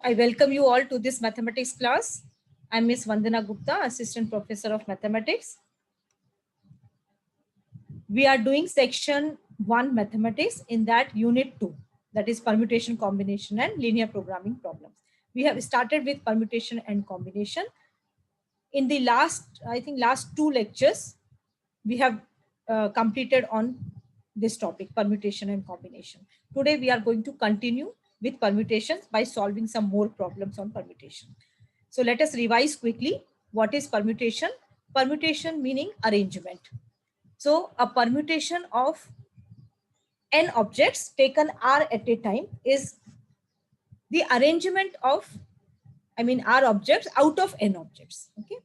I welcome you all to this mathematics class. I'm Miss Vandana Gupta, Assistant Professor of Mathematics. We are doing section 1 mathematics in that unit 2, that is permutation, combination and linear programming problems. We have started with permutation and combination. In the last 2 lectures, we have completed on this topic, permutation and combination. Today, we are going to continue with permutations by solving some more problems on permutation. So let us revise quickly. What is permutation? Permutation meaning arrangement. So a permutation of n objects taken R at a time is the arrangement of, R objects out of n objects. Okay.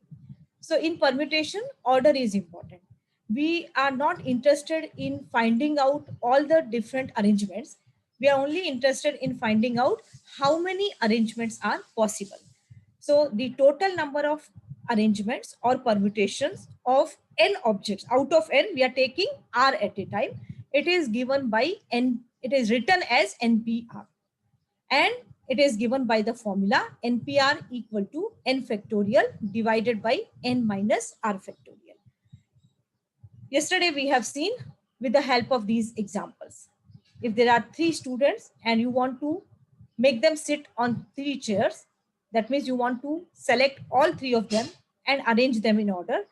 So in permutation, order is important. We are not interested in finding out all the different arrangements. We are only interested in finding out how many arrangements are possible. So the total number of arrangements or permutations of n objects, out of n, we are taking R at a time. It is given by n, it is written as NPR. And it is given by the formula NPR equal to n factorial divided by n minus R factorial. Yesterday we have seen with the help of these examples. If there are 3 students and you want to make them sit on 3 chairs, that means you want to select all 3 of them and arrange them in order,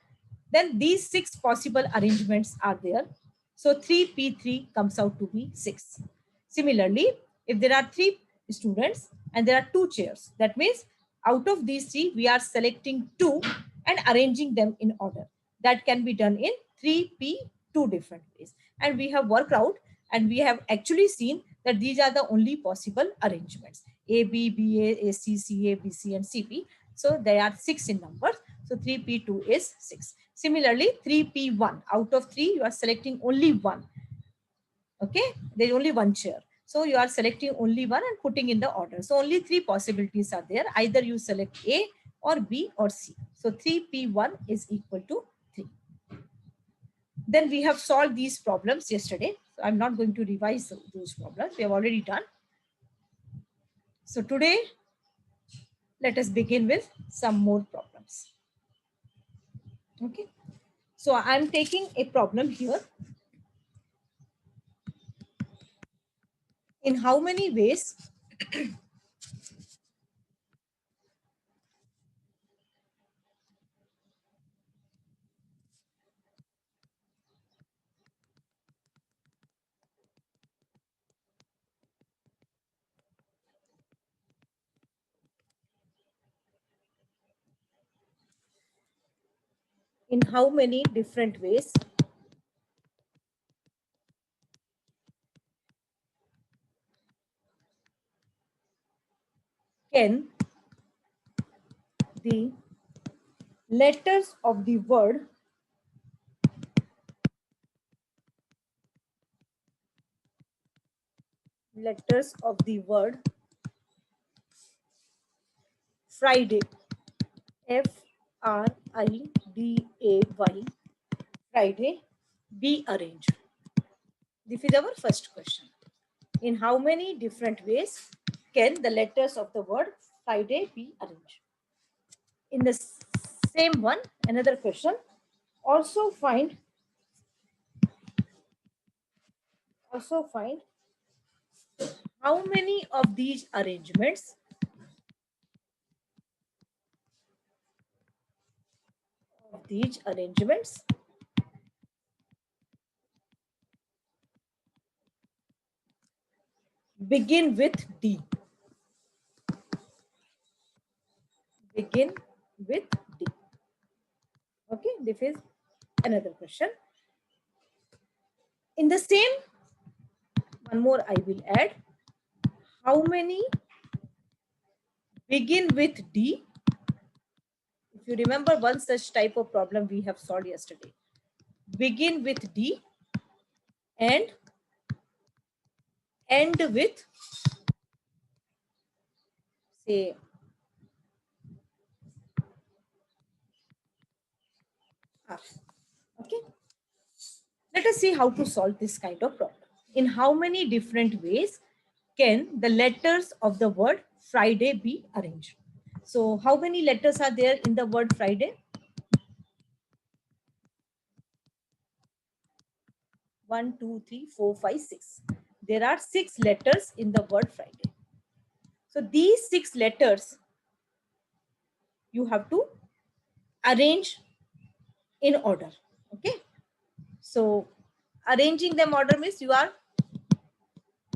then these 6 possible arrangements are there. So 3p3 comes out to be 6. Similarly, if there are 3 students and there are 2 chairs, that means out of these 3, we are selecting 2 and arranging them in order. That can be done in 3p 2 different ways. And we have worked out and we have actually seen that these are the only possible arrangements. A, B, B, A, C, C, A, B, C, and CP. So they are 6 in numbers. So 3p2 is 6. Similarly, 3p1, out of 3, you are selecting only 1. Okay, there is only 1 chair. So you are selecting only 1 and putting in the order. So only 3 possibilities are there. Either you select A or B or C. So 3p1 is equal to 3. Then we have solved these problems yesterday. So I'm not going to revise those problems. We have already done. So today, let us begin with some more problems. Okay. So I'm taking a problem here. In how many ways different ways can the letters of the word Friday, Friday, Friday, be arranged? This is our first question. In how many different ways can the letters of the word Friday be arranged? In the same one, another question. Also find how many of these arrangements begin with D. Begin with D. Okay, this is another question. In the same, one more I will add. How many begin with D? If you remember one such type of problem we have solved yesterday. Begin with D and end with, say, R. Okay. Let us see how to solve this kind of problem. In how many different ways can the letters of the word Friday be arranged? So how many letters are there in the word Friday? 1, 2, 3, 4, 5, 6. There are 6 letters in the word Friday. So these 6 letters you have to arrange in order. Okay. So arranging them order means you are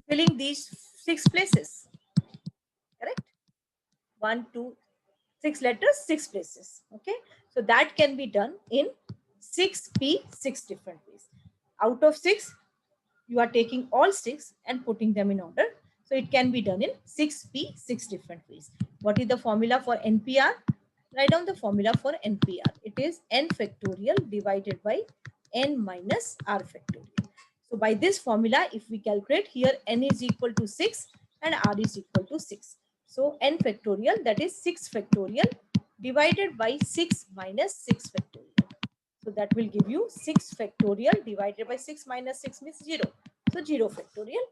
filling these 6 places. Correct? 1, 2, 6 letters, 6 places. Okay. So that can be done in 6P, 6 different ways. Out of 6, you are taking all 6 and putting them in order. So it can be done in 6P, 6 different ways. What is the formula for NPR? Write down the formula for NPR. It is n factorial divided by n minus r factorial. So by this formula, if we calculate here, n is equal to 6 and r is equal to 6. So n factorial, that is 6 factorial divided by 6 minus 6 factorial. So that will give you 6 factorial divided by 6 minus 6 means 0. So 0 factorial.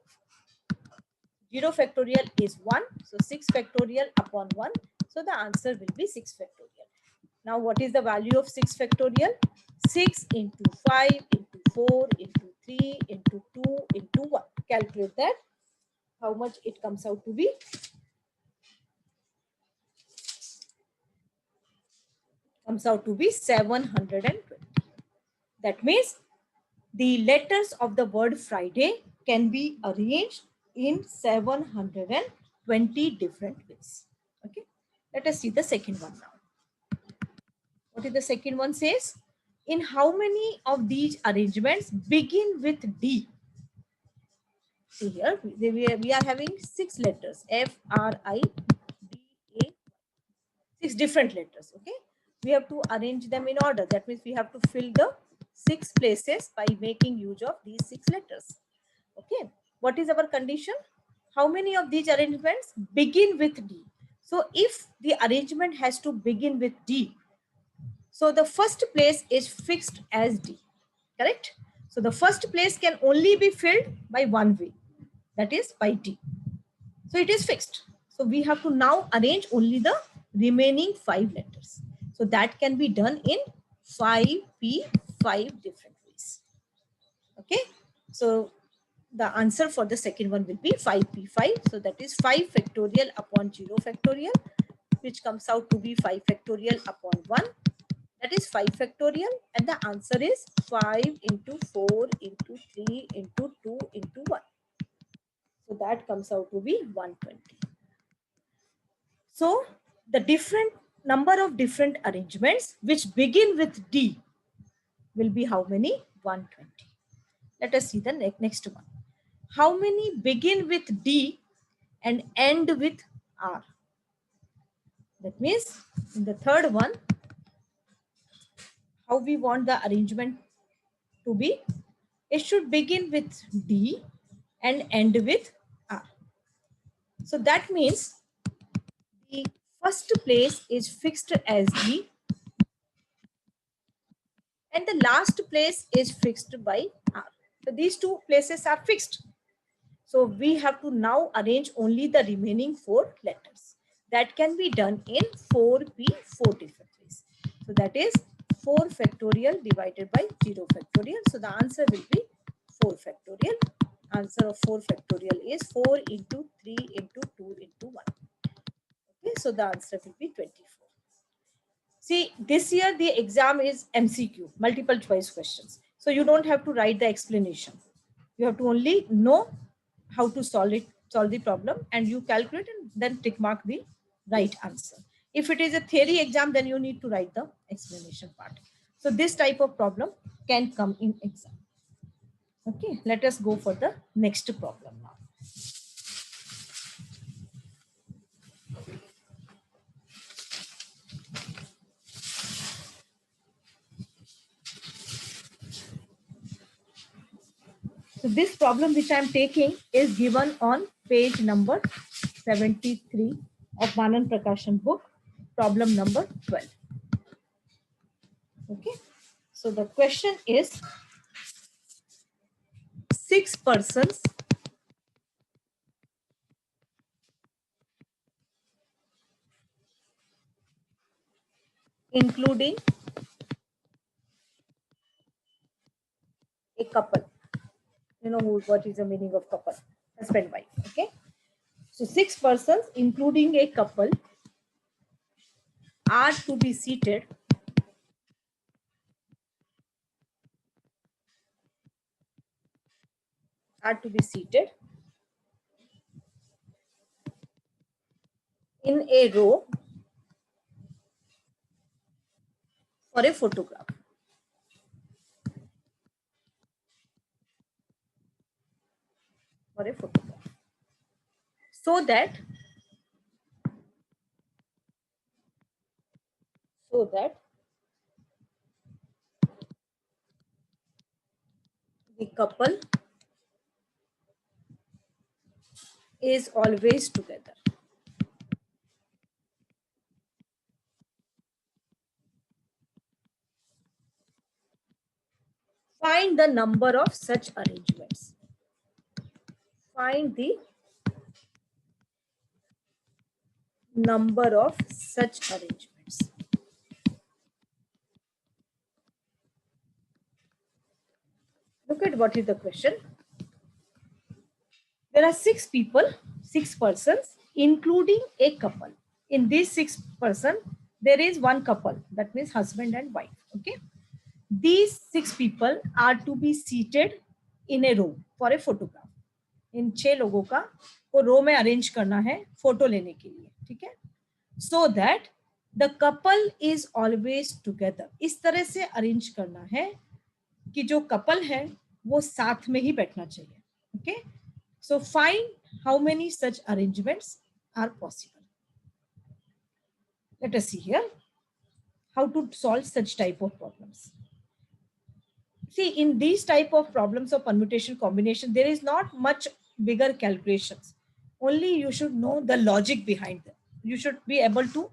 0 factorial is 1. So 6 factorial upon 1. So the answer will be 6 factorial. Now what is the value of 6 factorial? 6 into 5 into 4 into 3 into 2 into 1. Calculate that. How much it comes out to be? Comes out to be 720. That means the letters of the word Friday can be arranged in 720 different ways. Okay. Let us see the second one now. What is the second one says? In how many of these arrangements begin with D? See here, we are having 6 letters, F, R, I, D, A, 6 different letters. Okay. We have to arrange them in order. That means we have to fill the 6 places by making use of these 6 letters. Okay. What is our condition? How many of these arrangements begin with D? So if the arrangement has to begin with D, so the first place is fixed as D. Correct? So the first place can only be filled by one way, that is by D. So it is fixed. So we have to now arrange only the remaining 5 letters. So that can be done in 5P, 5 different ways. Okay. So the answer for the second one will be 5P5. So that is 5 factorial upon 0 factorial, which comes out to be 5 factorial upon 1. That is 5 factorial, and the answer is 5 into 4 into 3 into 2 into 1. So that comes out to be 120. So the different number of different arrangements which begin with D will be how many? 120. Let us see the next one. How many begin with D and end with R? That means in the third one, how we want the arrangement to be? It should begin with D and end with R. So that means the first place is fixed as D and the last place is fixed by R. So these 2 places are fixed. So we have to now arrange only the remaining 4 letters. That can be done in 4P, 4 different ways. So that is 4 factorial divided by 0 factorial. So the answer will be 4 factorial. Answer of 4 factorial is 4 into 3 into 2 into 1. Okay, so the answer will be 24. See, this year the exam is MCQ, multiple choice questions. So you don't have to write the explanation. You have to only know how to solve the problem, and you calculate and then tick mark the right answer. If it is a theory exam, then you need to write the explanation part. So this type of problem can come in exam. Okay, let us go for the next problem now. So this problem which I am taking is given on page number 73 of Manan Prakashan book, problem number 12. Okay. So the question is 6 persons including a couple. You know what is the meaning of couple? Husband, wife. Okay. So 6 persons, including a couple, are to be seated in a row for a photograph. So that the couple is always together. Find the number of such arrangements. Find the number of such arrangements. Look at what is the question. There are 6 people, 6 persons, including a couple. In these 6 persons, there is one couple, that means husband and wife. Okay. These 6 people are to be seated in a row for a photograph. इन 6 लोगों का को रो में arrange करना है photo लेने के लिए, ठीक है. So that the couple is always together. इस तरह से अरेंज करना है कि जो कपल है वो साथ में ही बैठना चाहिए. Okay. So find how many such arrangements are possible. Let us see here how to solve such type of problems. See, in these type of problems of permutation combination, there is not much bigger calculations. Only you should know the logic behind them. You should be able to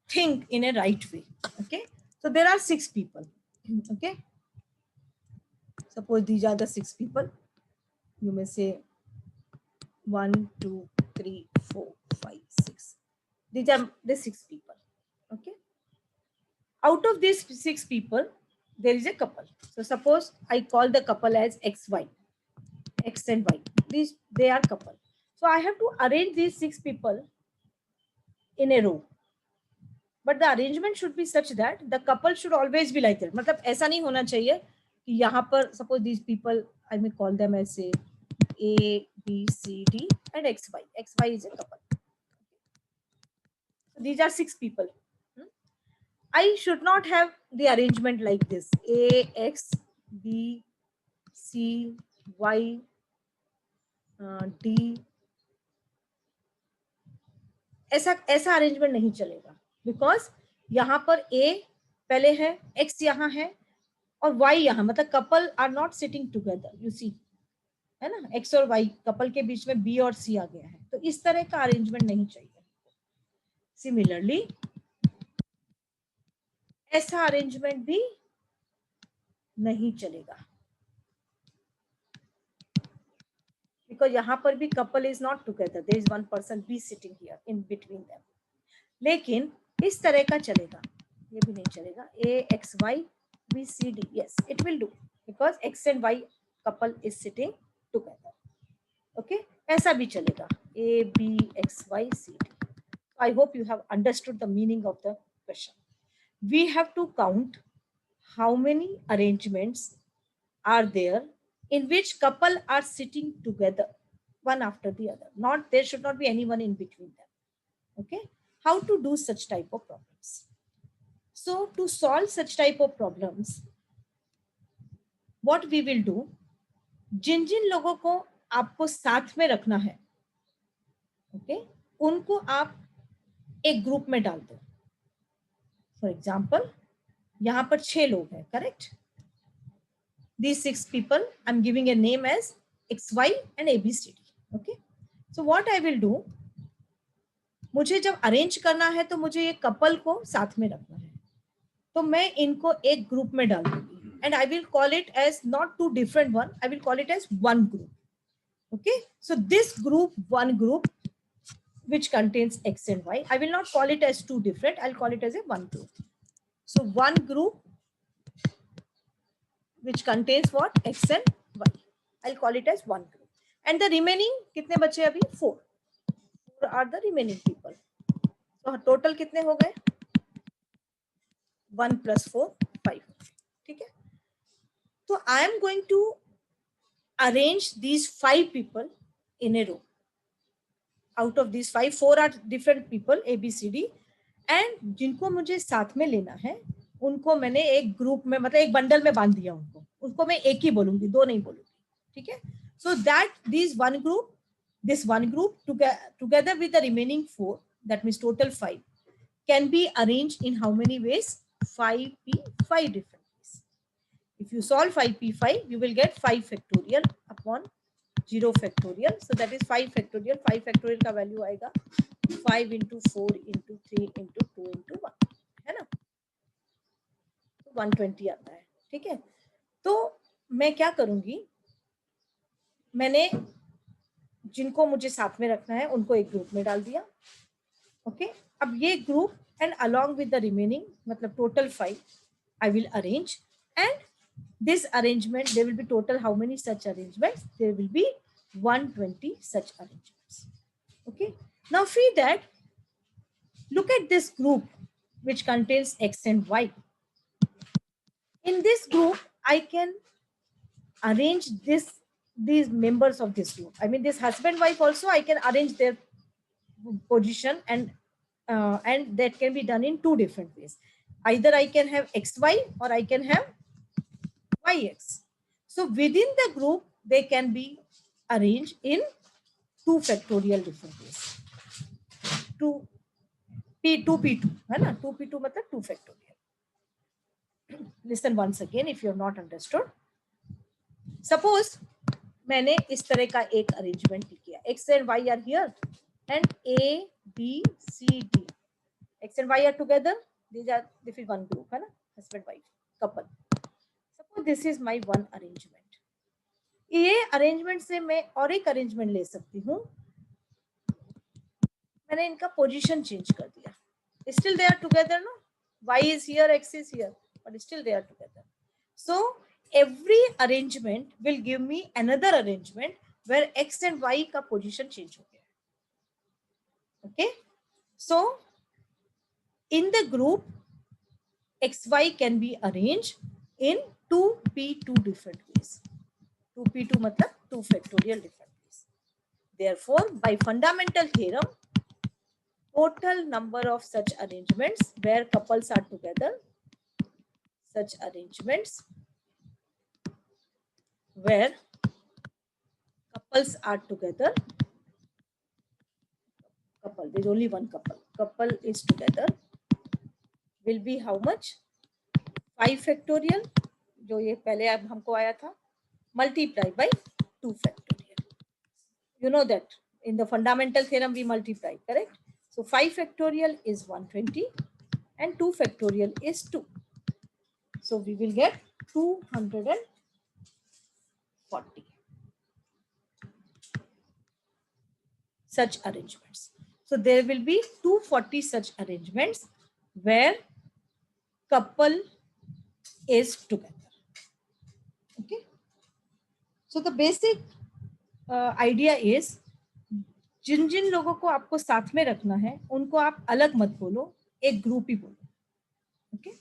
think in a right way. Okay. So there are 6 people. Okay. Suppose these are the 6 people. You may say 1, 2, 3, 4, 5, 6. These are the 6 people. Okay. Out of these 6 people, there is a couple. So suppose I call the couple as XY, X and Y. They are couple. So I have to arrange these 6 people in a row. But the arrangement should be such that the couple should always be like that. मतलब ऐसा नहीं होना चाहिए कि यहाँ पर suppose these people, I may call them as say A, B, C, D and XY. XY is a couple. So these are 6 people. I should not have the arrangement like this. A, X, B, C, Y, D. ऐसा arrangement नहीं चलेगा because यहाँ पर A पहले है, X यहाँ है और Y यहाँ, मतलब couple are not sitting together. You see है ना, X और Y कपल के बीच में B और C आ गया है. तो इस तरह का अरेंजमेंट नहीं चाहिए. सिमिलरली ऐसा अरेंजमेंट भी नहीं चलेगा because यहाँ पर भी couple is not together. There is one person B sitting here in between them. लेकिन इस तरह का चलेगा, ये भी नहीं चलेगा. A, X, Y, B, C, D. Yes, it will do because X and Y couple is sitting together. Okay, ऐसा भी चलेगा. A, B, X, Y, C, D. I hope you have understood the meaning of the question. We have to count how many arrangements are there in which couple are sitting together one after the other. Not there should not be anyone in between them. Okay. How to do such type of problems? So to solve such type of problems, what we will do, जिन जिन लोगों को आपको साथ में रखना है, okay, उनको आप एक ग्रुप में डाल दो. फॉर एग्जाम्पल यहाँ पर 6 लोग हैं, correct. These 6 people, I'm giving a name as XY and ABCD. Okay. So what I will do, मुझे जब अरेंज करना है तो मुझे ये कपल को साथ में रखना है, तो मैं इनको एक ग्रुप में डाल दूंगी. And I will call it as not two different one. I will call it as one group. Okay. So this group, one group, which contains X and Y, I will not call it as two different. I'll call it as a one group. So one group which contains what? X and Y. I'll call it as one group. And the remaining कितने बचे अभी? 4. 4 are the remaining people. So total कितने हो गए? 1 plus 4, 5. ठीक है? So I am going to arrange these 5 people in a row. Out of these 5, 4 are different people, A, B, C, D. And जिनको मुझे साथ में लेना है उनको मैंने एक ग्रुप में, मतलब एक बंडल में बांध दिया उनको मैं एक ही बोलूंगी, 2 नहीं बोलूंगी. ठीक है? So that this one group together with the remaining 4, that means total 5, can be arranged in how many ways? 5p5 different ways. If you solve 5p5, you will get 5 factorial upon 0 factorial. So that is 5 factorial. 5 factorial का value आएगा 5 into 4 into 3 into 2 into 1, है ना? 120 आता है. ठीक है? तो मैं क्या करूंगी, मैंने जिनको मुझे साथ में रखना है उनको एक ग्रुप में डाल दिया. ओके, अब ये group and along with the remaining, मतलब total 5, I will arrange, and this arrangement, there will be total how many such arrangements? There will be 120 such arrangements. Okay, now see that, look at this group which contains X and Y. In this group, I can arrange these members of this group. I mean, this husband wife also, I can arrange their position, and that can be done in 2 different ways. Either I can have XY or I can have YX. So within the group, they can be arranged in 2 factorial different ways. 2p2, है ना? 2p2 मतलब 2 factorial. Listen once again if you have not understood. Suppose मैंने इस तरह का एक arrangement किया. X and Y are here, and A, B, C, D. X and Y are together. This is one group, है ना? Husband wife couple. Suppose this is my one arrangement. ये arrangement से मैं और एक अरेंजमेंट ले सकती हूँ. मैंने इनका पोजीशन चेंज कर दिया. Still they are together, no? Y is here, X is here, but still they are together. So every arrangement will give me another arrangement where X and Y का position change हो गया. Okay, so in the group, XY can be arranged in 2p2 different ways. 2p2 मतलब 2 factorial different ways. Therefore, by fundamental theorem, total number of such arrangements where couples are together, such arrangements where couples are together, couple, there's only one couple is together, will be how much? 5 factorial, जो ये पहले अब हमको आया था, multiply by 2 factorial. You know that in the fundamental theorem we multiply, correct? So 5 factorial is 120 and 2 factorial is 2. So we will get 240 such arrangements. So there will be 240 such arrangements where couple is together. Okay. So the basic idea is, जिन जिन लोगों को आपको साथ में रखना है उनको आप अलग मत बोलो, एक ग्रुप ही बोलो. Okay.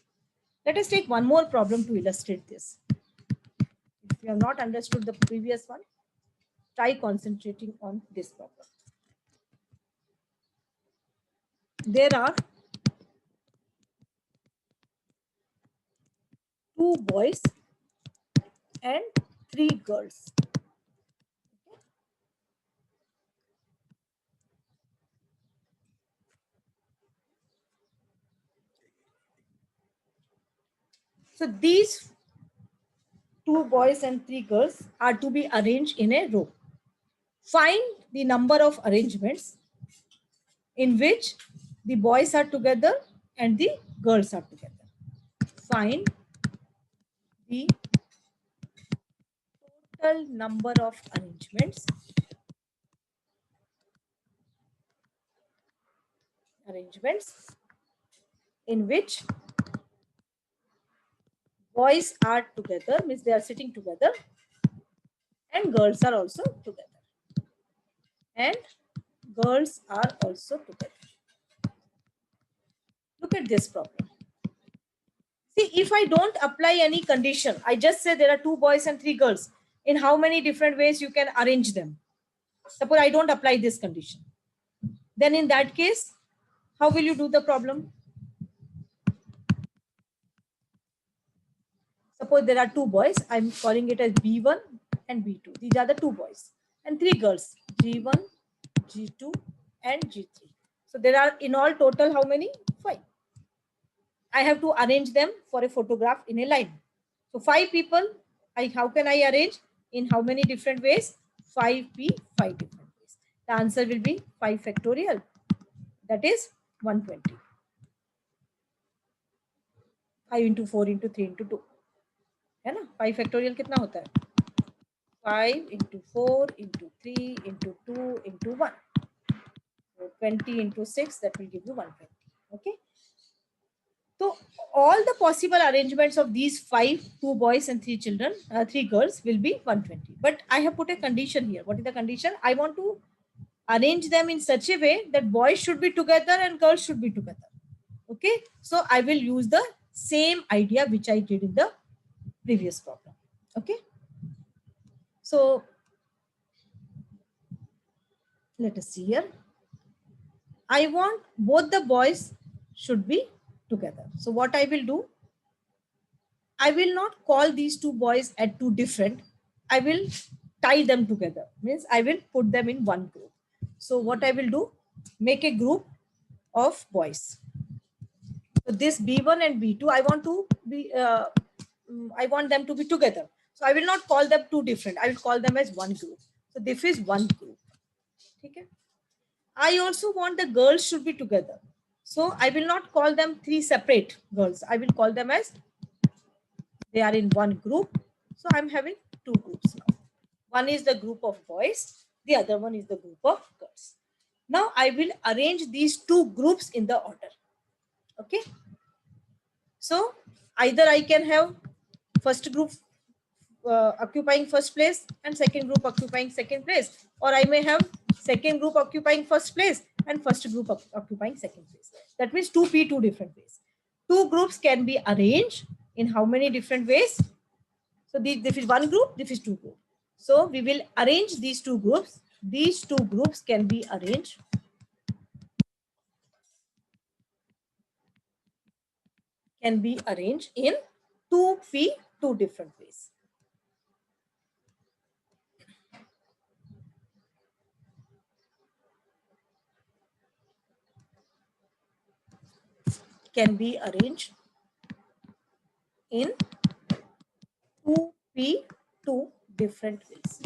Let us take one more problem to illustrate this. If you have not understood the previous one, try concentrating on this problem. There are 2 boys and 3 girls. So these 2 boys and 3 girls are to be arranged in a row. Find the number of arrangements in which the boys are together and the girls are together. Find the total number of arrangements in which boys are together, means they are sitting together, and girls are also together. And girls are also together. Look at this problem. See, if I don't apply any condition, I just say there are 2 boys and 3 girls. In how many different ways you can arrange them? Suppose I don't apply this condition. Then in that case, how will you do the problem? Suppose there are 2 boys. I'm calling it as B1 and B2. These are the 2 boys. And 3 girls, G1, G2 and G3. So there are in all total how many? 5. I have to arrange them for a photograph in a line. So 5 people, how can I arrange? In how many different ways? 5p, 5 different ways. The answer will be 5 factorial. That is 120. 5 into 4 into 3 into 2. है ना? 5 factorial कितना होता है? 5 into 4 into 3 into 2 into 1. So 20 into 6, that will give you 120. Okay. So all the possible arrangements of these 5, 2 boys and 3 children, 3 girls will be 120. But I have put a condition here. What is the condition? I want to arrange them in such a way that boys should be together and girls should be together. Okay. So I will use the same idea which I did in the previous problem. Okay. So let us see here. I want both the boys should be together. So what I will do, I will not call these 2 boys at 2 different. I will tie them together. Means I will put them in one group. So what I will do, make a group of boys. So this B1 and B2, I want them to be together. So I will not call them 2 different. I will call them as one group. So this is one group. Okay. I also want the girls should be together. So I will not call them 3 separate girls. I will call them as they are in one group. So I'm having 2 groups now. One is the group of boys. The other one is the group of girls. Now I will arrange these 2 groups in the order. Okay. So either I can have first group occupying first place and second group occupying second place, or I may have second group occupying first place and first group occupying second place. That means 2p, 2 different ways. 2 groups can be arranged in how many different ways? So this is one group, this is 2 groups. So we will arrange these 2 groups. These 2 groups can be arranged in 2p, 2 different ways. Can be arranged in 2p, 2 different ways.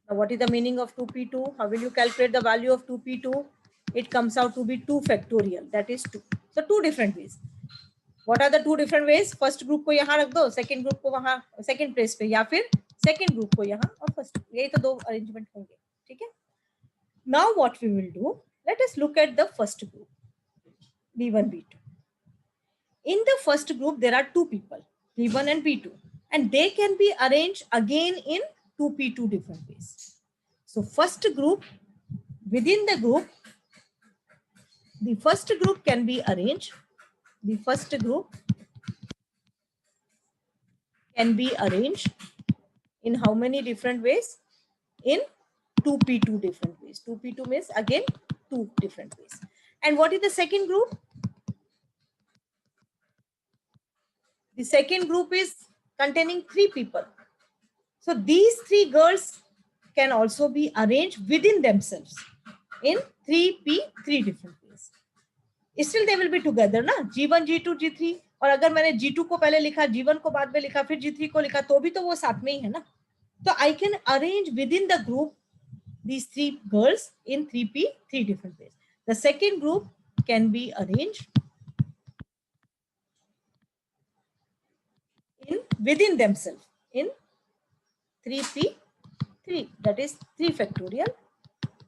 Now, what is the meaning of 2p2? How will you calculate the value of 2p2? It comes out to be 2 factorial. That is 2. So 2 different ways. What are the 2 different ways? First group को यहाँ रख दो, second group को वहाँ second place पे, या फिर second group को यहाँ और first. यही तो 2 arrangement होंगे. ठीक है? Now what we will do? Let us look at the first group. B1, B2. In the first group, there are 2 people, B1 and B2, and they can be arranged again in 2p2 different ways. So first group, within the group, the first group can be arranged. The first group can be arranged in how many different ways? In 2p2 different ways. 2p2 means again 2 different ways. And what is the second group? The second group is containing 3 people. So these 3 girls can also be arranged within themselves in 3p, 3 different ways. Still they will be together ना, G1, G2, G3. और अगर मैंने G2 को पहले लिखा, G1 को बाद में लिखा, फिर G3 को लिखा, तो भी तो वो साथ में ही है ना. So I can arrange within the group these 3 girls in 3p, 3 different ways. The second group can be arranged within themselves in 3p, 3. That is 3 factorial.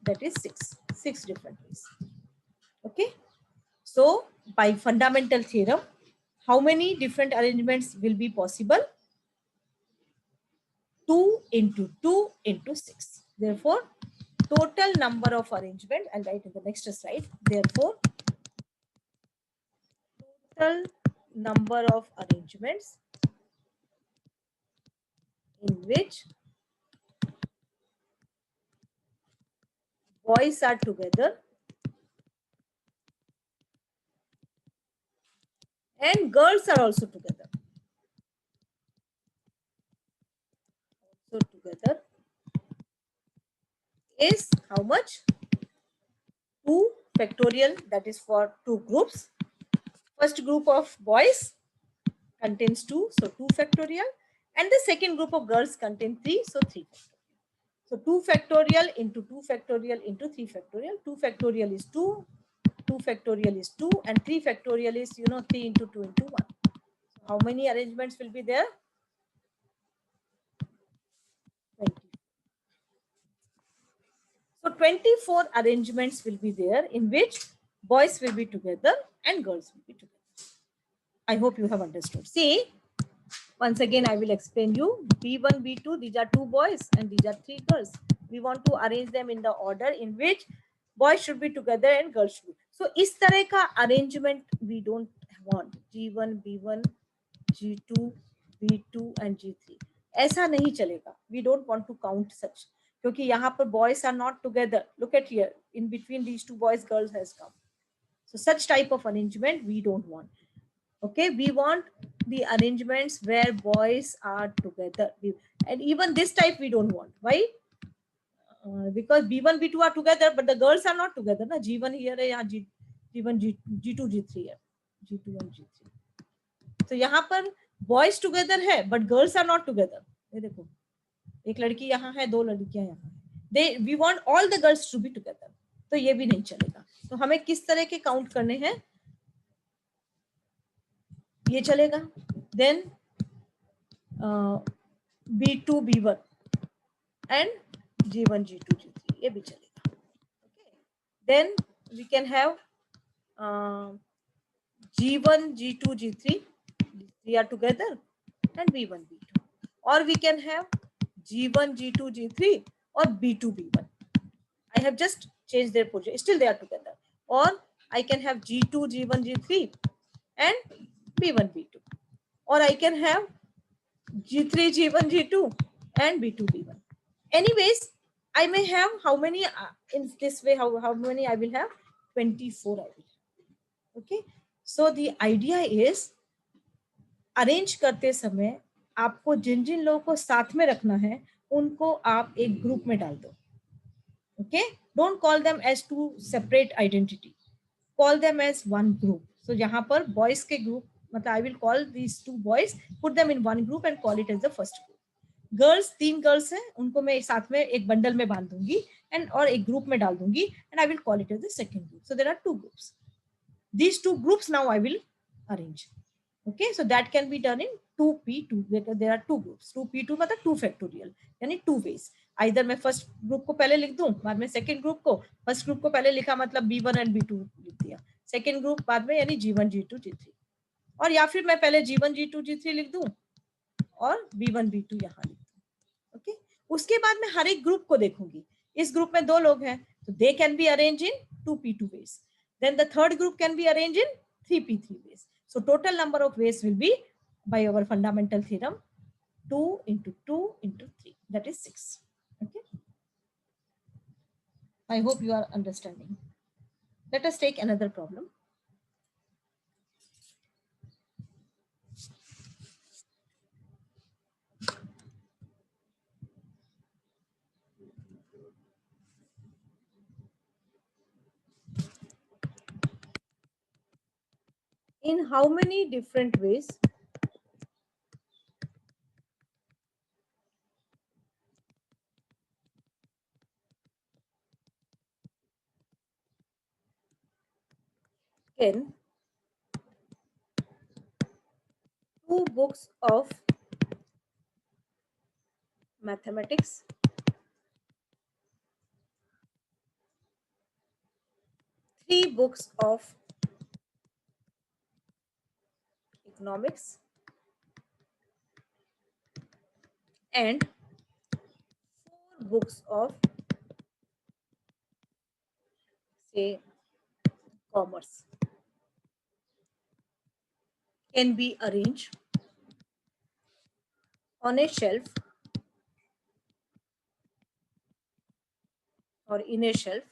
That is 6 different ways. Okay. So by fundamental theorem, How many different arrangements will be possible? 2 into 2 into 6. Therefore, total number of arrangements, I'll write in the next slide. Therefore, total number of arrangements in which boys are together and girls are also together. So together is how much? 2 factorial, that is for 2 groups. First group of boys contains 2, so 2 factorial, and the second group of girls contains 3, so 3 factorial. So 2 factorial into 2 factorial into 3 factorial. 2 factorial is 2, 2 factorial is 2, and 3 factorial is, 3 into 2 into 1. So how many arrangements will be there? 20. So 24 arrangements will be there in which boys will be together and girls will be together. I hope you have understood. See, once again, I will explain you. B1, B2, these are 2 boys and these are 3 girls. We want to arrange them in the order in which boys should be together and girls should be. So, इस तरह का arrangement we don't want. G1, B1, G2, B2 and G3. ऐसा नहीं चलेगा. We don't want to count such. क्योंकि यहाँ पर boys are not together. Look at here. In between these 2 boys, girls has come. So, such type of arrangement we don't want. Okay, we want the arrangements where boys are together, and even this type we don't want. Why? Because B1 B2 are together but the girls are not together na. G1 here है यहाँ G1 G2 G3 है, G2 and G3. तो यहाँ पर boys together है but girls are not together. ये देखो, एक लड़की यहाँ है, 2 लड़कियां यहाँ है. We want all the girls to be together. तो ये भी नहीं चलेगा. तो हमें किस तरह के काउंट करने हैं? ये चलेगा. Then B2 B1 and G1 G2 G3 ये भी चलेगा. Okay. Then we can have G1 G2 G3, they are together, and B1 B2, or we can have G1 G2 G3 or B2 B1. I have just changed their position, still they are together. Or I can have G2 G1 G3 and B1 B2, or I can have G3 G1 G2 and B2 B1. Anyways, I may have how many in this way? How many I will have? 24 I will have. Okay. So the idea is arrange करते समय आपको जिन जिन लोगों को साथ में रखना है उनको आप एक ग्रुप में डाल दो. Okay, don't call them as two separate identity, call them as one group. So यहाँ पर बॉयज के ग्रुप, मतलब I will call these 2 boys, put them in one group and call it as the first group. Girls 3 girls हैं, उनको मैं साथ में एक बंडल में बांध दूंगी एंड और एक ग्रुप में डाल दूंगी and I will call it as the second group. So there are 2 groups. These 2 groups now I will arrange. Okay, so that can be done in 2p2 because there are 2 groups. 2p2 मतलब 2 factorial, यानी 2 ways. Either मैं first group को पहले लिख दूं, बाद में second group को. First group को पहले लिखा मतलब b1 and b2 लिख दिया, second group बाद में यानी g1 g2 g3. और या फिर मैं पहले g1 g2 g3 लिख दूं और b1 b2 यहाँ लिख दूं. ओके, उसके बाद मैं हर एक ग्रुप को देखूंगी. इस ग्रुप में 2 लोग हैं तो they can be arrange in 2p2 ways. Then the third group can be arranged in 3p3 ways. So total number of ways will be, by our fundamental theorem, 2 into 2 into 3, that is 6. Okay, I hope you are understanding. Let us take another problem. In how many different ways can 2 books of mathematics, 3 books of economics and 4 books of, say, commerce can be arranged on a shelf or in a shelf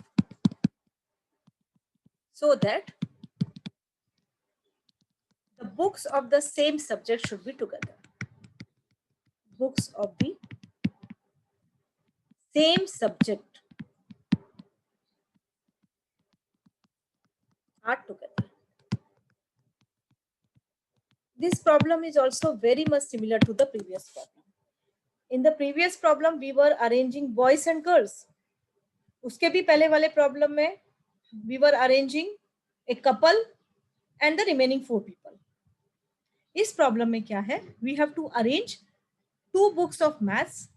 so that the books of the same subject should be together. Books of the same subject are together. This problem is also very much similar to the previous problem. In the previous problem, we were arranging boys and girls. उसके भी पहले वाले problem में we were arranging a couple and the remaining 4 people. इस problem में क्या है? We have to arrange 2 books of maths,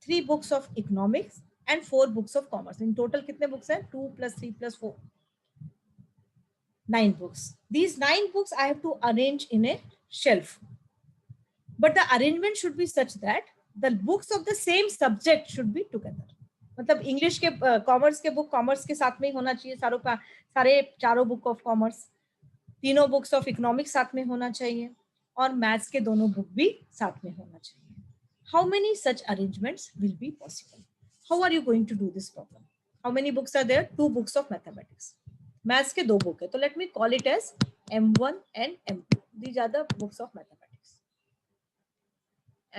3 books of economics and 4 books of commerce. In total कितने books हैं? 2 plus 3 plus 4. 9 books. These 9 books I have to arrange in a shelf. But the arrangement should be such that the books of the same subject should be together. मतलब English के commerce के book commerce के साथ में ही होना चाहिए, सारे चारों बुक ऑफ कॉमर्स, तीनों बुक्स ऑफ इकोनॉमिक्स साथ में होना चाहिए और मैथ्स के दोनों बुक भी साथ में होना चाहिए. How many such arrangements will be possible? How are you going to do this problem? How many books are there? 2 books of mathematics. Maths के 2 बुक है, तो let me call it as M1 and M2. These are the books of mathematics.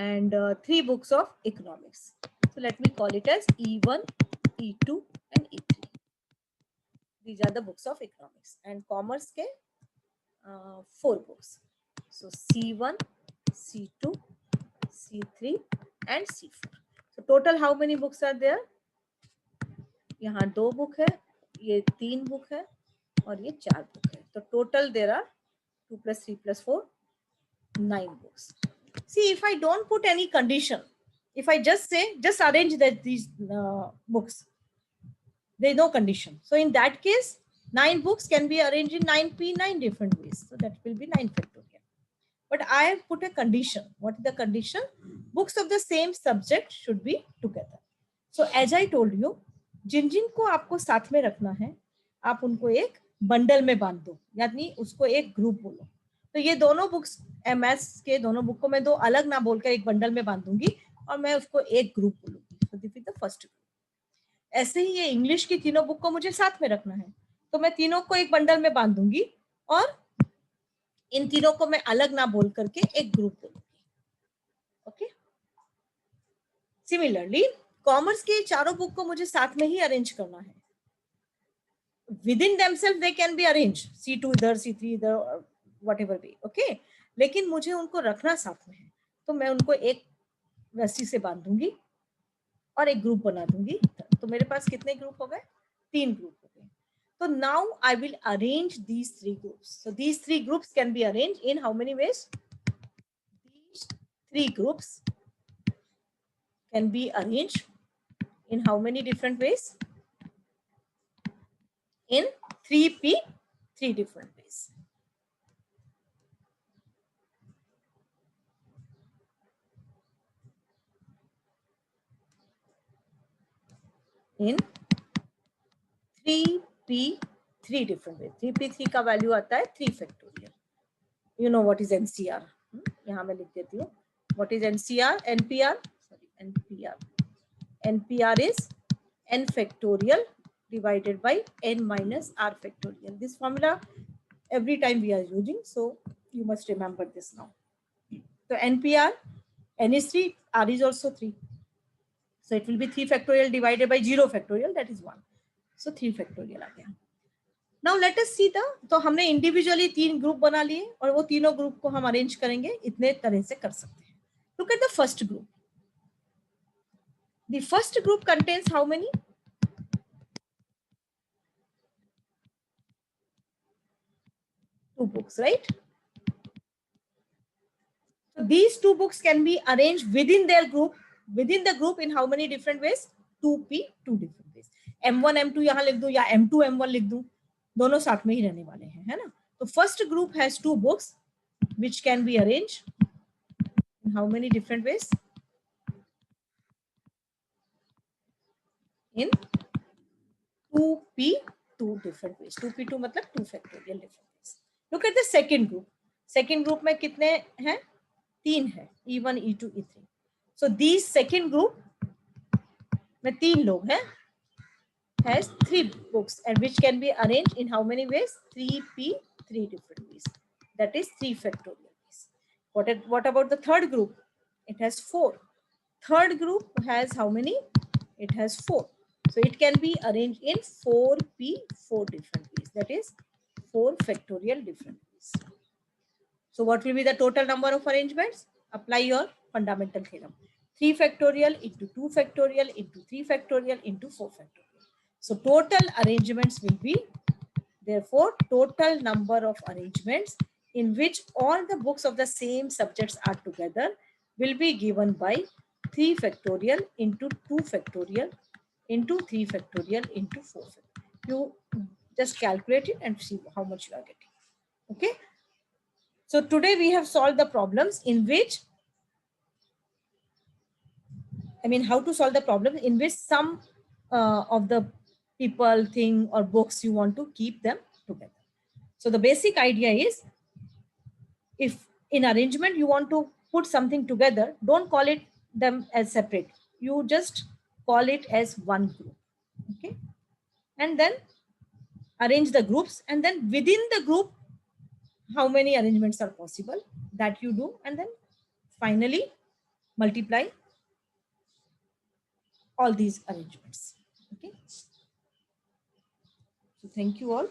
And 3 books of economics. So let me call it as E1, E2 and E3. These are the books of economics. And commerce के 4 books. So C1, C2, C3 and C4. So total how many books are there? यहाँ 2 book है, ये 3 book है और ये 4 book है. तो total there are 2 plus 3 plus 4, 9 books. See, if I don't put any condition, if I just say, just arrange these books, there is no condition. So in that case, 9 books can be arranged in 9p, 9 different ways. So that will be 9 factorial. But I have put a condition. What is the condition? Books of the same subject should be together. So as I told you, जिन जिन को आपको साथ में रखना है, आप उनको एक bundle में बांध दो, यानी उसको एक ग्रुप बोलो. तो ये दोनों बुक्स MS के दोनों बुक को मैं 2 अलग ना बोलकर एक बंडल में बांध दूंगी और मैं उसको एक ग्रुप बोलूंगी. तो this is the first group. ऐसे ही ये इंग्लिश की तीनों बुक को मुझे साथ में रखना है, तो मैं तीनों को एक बंडल में बांध दूंगी और इन तीनों को मैं अलग ना बोल करके एक ग्रुप बोलूंगी. ओके. सिमिलरली कॉमर्स के चारों बुक को मुझे साथ में ही अरेंज करना है. Within themselves they can be arranged, C2 इधर, C3 इधर, whatever way. Okay. लेकिन मुझे उनको रखना साथ में है, तो मैं उनको एक रस्सी से बांध दूंगी और एक ग्रुप बना दूंगी. तो मेरे पास कितने ग्रुप हो गए? 3 ग्रुप हो गए. तो now I will arrange these 3 groups. So these 3 groups can be arranged in how many ways? These 3 groups can be arranged in how many different ways? In 3p, 3 different ways. In 3p, 3 different ways. 3p3 का value आता है 3 factorial. You know what is NCR? यहाँ मैं लिख देती हूँ. What is NCR? NPR? Sorry, NPR. NPR is n factorial divided by n minus r factorial. This formula every time we are using, so you must remember this now. So NPR, n is 3, r is also 3. So it will be 3 factorial divided by 0 factorial, that is 1. So 3 factorial आ गया. Now let us see तो हमने individually 3 group बना लिए और वो तीनों group को हम अरेंज करेंगे. इतने तरह से कर सकते हैं. Look at the first group. The first group contains how many? 2 books, right? So these 2 books can be arranged within their group, within the group in how many different ways? 2p, 2 different ways. M1 M2 यहाँ लिख दूं या M2 M1 लिख दूं, दोनों साथ में ही रहने वाले हैं, है ना? तो first group has 2 books which can be arranged in how many different ways? In 2p, two different ways. 2p2 मतलब 2 factorial different ways. Look at the second group. Second group में कितने हैं? 3 है, E1, E2, E3. So these second group में 3 लोग हैं, has 3 books and which can be arranged in how many ways? 3p, 3 different ways. That is 3 factorial ways. What about the third group? It has 4. Third group has how many? It has 4. So it can be arranged in 4p, 4 different ways. That is 4 factorial different ways. So what will be the total number of arrangements? Apply your fundamental theorem. 3 factorial into 2 factorial into 3 factorial into 4 factorial. So total arrangements will be, therefore, total number of arrangements in which all the books of the same subjects are together will be given by 3 factorial into 2 factorial into 3 factorial into 4 factorial. You just calculate it and see how much you are getting. Okay. So today we have solved the problems in which, how to solve the problem in which some of the people, thing or books you want to keep them together. So the basic idea is, if in arrangement you want to put something together, don't call it them as separate. You just call it as one group. Okay. And then arrange the groups, and then within the group, how many arrangements are possible, that you do, and then finally multiply all these arrangements. Okay. So thank you all.